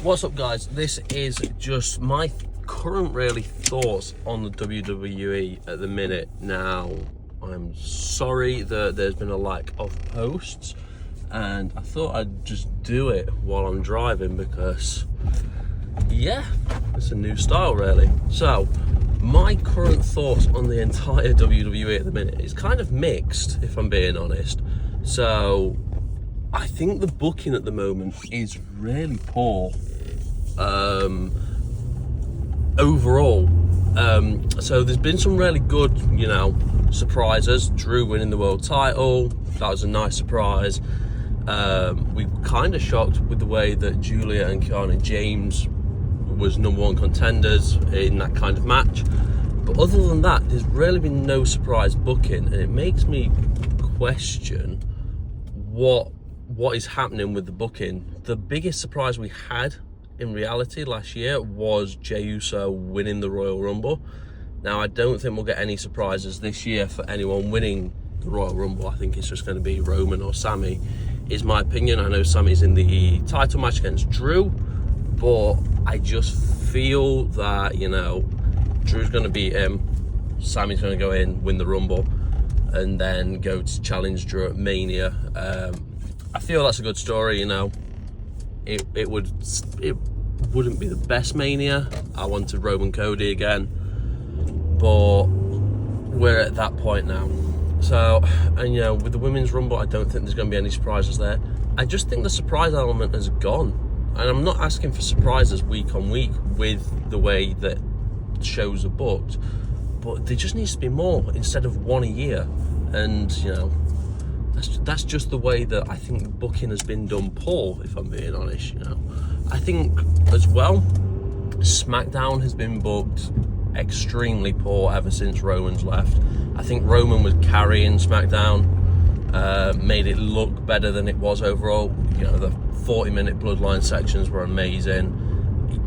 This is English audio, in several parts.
What's up, guys? This is just my current thoughts on the WWE at the minute. Now, I'm sorry that there's been a lack of posts, and I thought I'd just do it while I'm driving because, yeah, it's a new style really. So, my current thoughts on the entire WWE at the minute is kind of mixed, if I'm being honest. So, I think the booking at the moment is really poor. Overall, so there's been some really good, surprises. Drew winning the world title, that was a nice surprise. We kind of shocked with the way that Julia and Kiana James was #1 contenders in that kind of match. But other than that, there's really been no surprise booking, and it makes me question what is happening with the booking. The biggest surprise we had in reality last year was Jey Uso winning the Royal Rumble. Now, I don't think we'll get any surprises this year for anyone winning the Royal Rumble. I think it's just going to be Roman or Sami, is my opinion. I know Sami's in the title match against Drew, but I just feel that, Drew's going to beat him, Sami's going to go in, win the Rumble, and then go to challenge Drew at Mania. I feel that's a good story, It wouldn't be the best Mania. I wanted Roman Cody again, but we're at that point now. So, and with the Women's Rumble, I don't think there's going to be any surprises there. I just think the surprise element has gone, and I'm not asking for surprises week on week with the way that shows are booked, but there just needs to be more instead of one a year. And that's just the way that I think booking has been done poor, if I'm being honest. I think as well, SmackDown has been booked extremely poor ever since Roman's left. I think Roman was carrying SmackDown, made it look better than it was overall. The 40-minute Bloodline sections were amazing.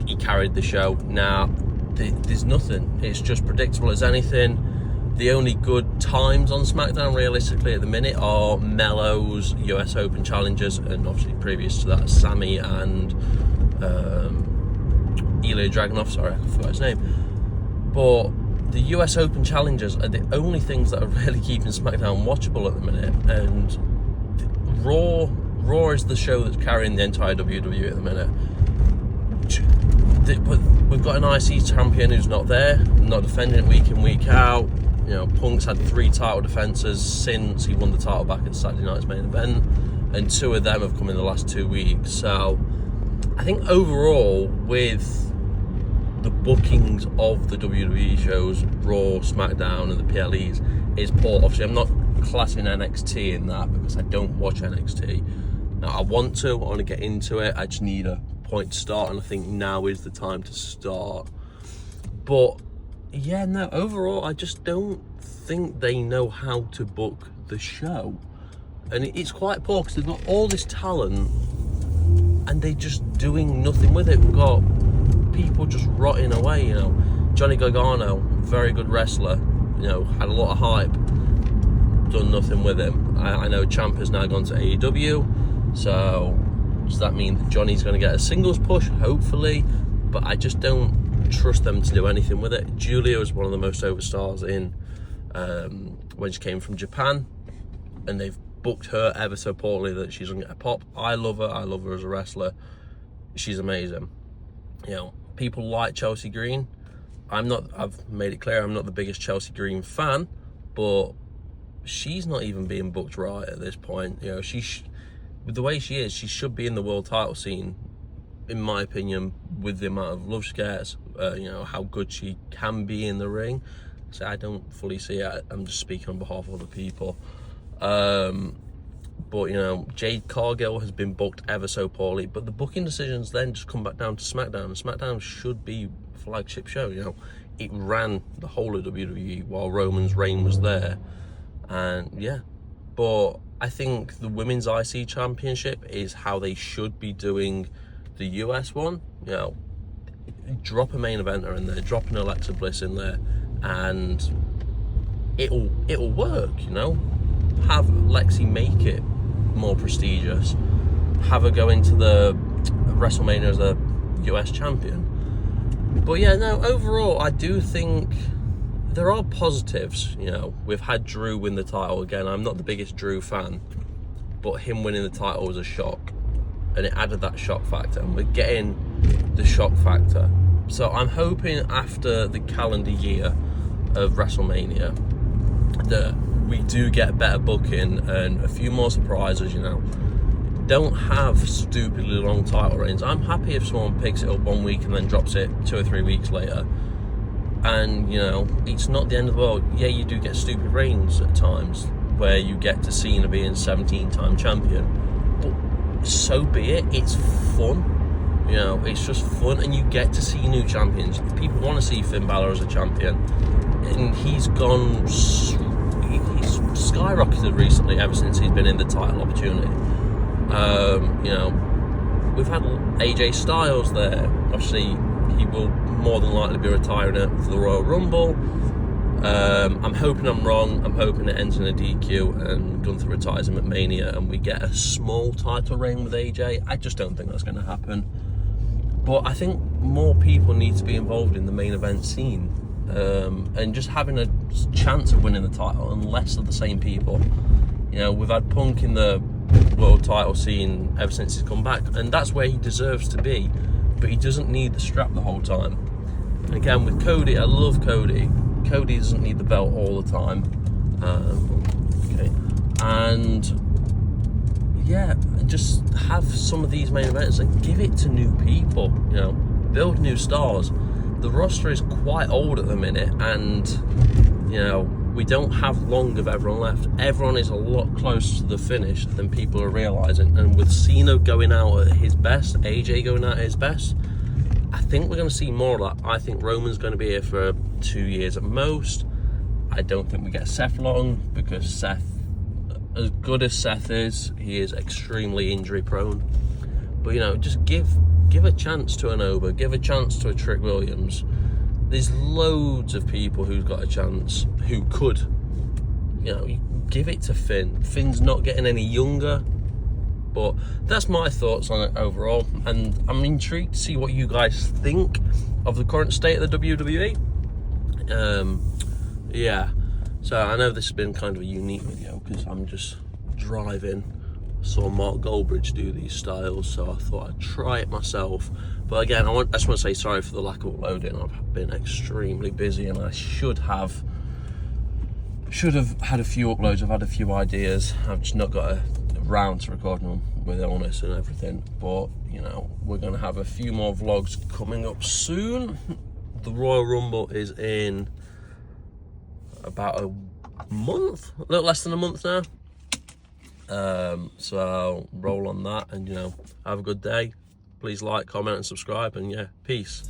He carried the show. Now, there's nothing. It's just predictable as anything. The only good times on SmackDown, realistically, at the minute are Melo's US Open challenges, and obviously previous to that, Sami and Ilya Dragunov. Sorry, I forgot his name. But the US Open challenges are the only things that are really keeping SmackDown watchable at the minute. And Raw is the show that's carrying the entire WWE at the minute. But we've got an IC champion who's not there, not defending it week in, week out. Punk's had 3 title defenses since he won the title back at Saturday night's main event, and 2 of them have come in the last 2 weeks. So I think overall, with the bookings of the WWE shows, Raw, SmackDown, and the PLEs, is poor. Obviously, I'm not classing NXT in that because I don't watch NXT. Now, I want to get into it. I just need a point to start, and I think now is the time to start. But yeah, no, overall, I just don't think they know how to book the show. And it's quite poor because they've got all this talent and they're just doing nothing with it. We've got people just rotting away, Johnny Gargano, very good wrestler, had a lot of hype, done nothing with him. I know Ciampa has now gone to AEW, so does that mean that Johnny's going to get a singles push? Hopefully, but I just don't trust them to do anything with it. Julia was one of the most over stars in when she came from Japan, and they've booked her ever so poorly that she's gonna get a pop. I love her as a wrestler. She's amazing. People like Chelsea Green. I've made it clear I'm not the biggest Chelsea Green fan, but she's not even being booked right at this point. With the way she is, she should be in the world title scene, in my opinion, with the amount of love she gets, how good she can be in the ring. So I don't fully see it. I'm just speaking on behalf of other people. But, Jade Cargill has been booked ever so poorly. But the booking decisions then just come back down to SmackDown. And SmackDown should be a flagship show, It ran the whole of WWE while Roman's reign was there. And, yeah. But I think the Women's IC Championship is how they should be doing the US one. Drop a main eventer in there, drop an Alexa Bliss in there, and it'll work. Have Lexi make it more prestigious. Have her go into the WrestleMania as a US champion. But yeah, no, overall, I do think there are positives. You know, we've had Drew win the title again. I'm not the biggest Drew fan, but him winning the title was a shock, and it added that shock factor, and we're getting the shock factor. So I'm hoping after the calendar year of WrestleMania that we do get better booking and a few more surprises. You know, don't have stupidly long title reigns. I'm happy if someone picks it up 1 week and then drops it 2 or 3 weeks later. And, you know, it's not the end of the world. Yeah, you do get stupid reigns at times where you get to Cena being 17-time champion. But so be it. It's fun. You know, it's just fun, and you get to see new champions. People want to see Finn Balor as a champion. And he's gone... He's skyrocketed recently ever since he's been in the title opportunity. You know, we've had AJ Styles there. Obviously, he will more than likely be retiring for the Royal Rumble. I'm hoping I'm wrong. I'm hoping it ends in a DQ and Gunther retires him at Mania and we get a small title reign with AJ. I just don't think that's going to happen. But I think more people need to be involved in the main event scene, and just having a chance of winning the title, and less of the same people. You know, we've had Punk in the world title scene ever since he's come back, and that's where he deserves to be, but he doesn't need the strap the whole time. And again, with Cody, I love Cody. Cody doesn't need the belt all the time. Okay, and yeah, just have some of these main events and give it to new people. You know, build new stars. The roster is quite old at the minute, and you know, we don't have long of everyone left. Everyone is a lot closer to the finish than people are realising. And with Cena going out at his best, AJ going out at his best, I think we're going to see more of that. I think Roman's going to be here for 2 years at most. I don't think we get Seth long, because Seth, as good as Seth is, he is extremely injury prone. But you know, just give a chance to an Oba, give a chance to a Trick Williams. There's loads of people who've got a chance, who could. You know, give it to Finn. Finn's not getting any younger. But that's my thoughts on it overall, and I'm intrigued to see what you guys think of the current state of the WWE. Yeah, so I know this has been kind of a unique video because I'm just driving. I saw Mark Goldbridge do these styles, so I thought I'd try it myself. But again, I just want to say sorry for the lack of uploading. I've been extremely busy, and I should have had a few uploads. I've had a few ideas. I've just not got around to recording them with illness and everything. But you know, we're going to have a few more vlogs coming up soon. The Royal Rumble is in about a month, a little less than a month now. So roll on that, and you know, have a good day. Please like, comment and subscribe, and yeah, peace.